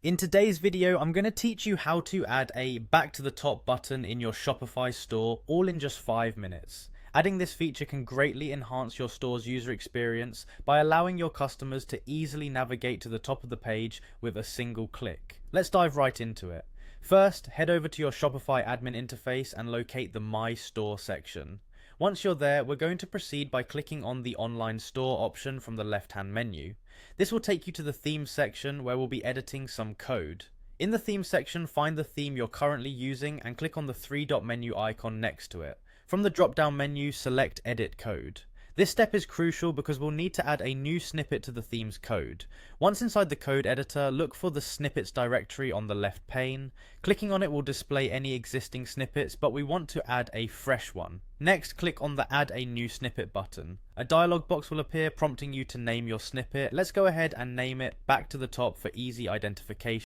In today's video, I'm going to teach you how to add a back to the top button in your Shopify store, all in just 5 minutes. Adding this feature can greatly enhance your store's user experience by allowing your customers to easily navigate to the top of the page with a single click. Let's dive right into it. First, head over to your Shopify admin interface and locate the My Store section. Once you're there, we're going to proceed by clicking on the Online Store option from the left-hand menu. This will take you to the Themes section where we'll be editing some code. In the Themes section, find the theme you're currently using and click on the three-dot menu icon next to it. From the drop-down menu, select Edit Code. This step is crucial because we'll need to add a new snippet to the theme's code. Once inside the code editor, look for the snippets directory on the left pane. Clicking on it will display any existing snippets, but we want to add a fresh one. Next, click on the Add a New Snippet button. A dialog box will appear prompting you to name your snippet. Let's go ahead and name it Back to the Top for easy identification.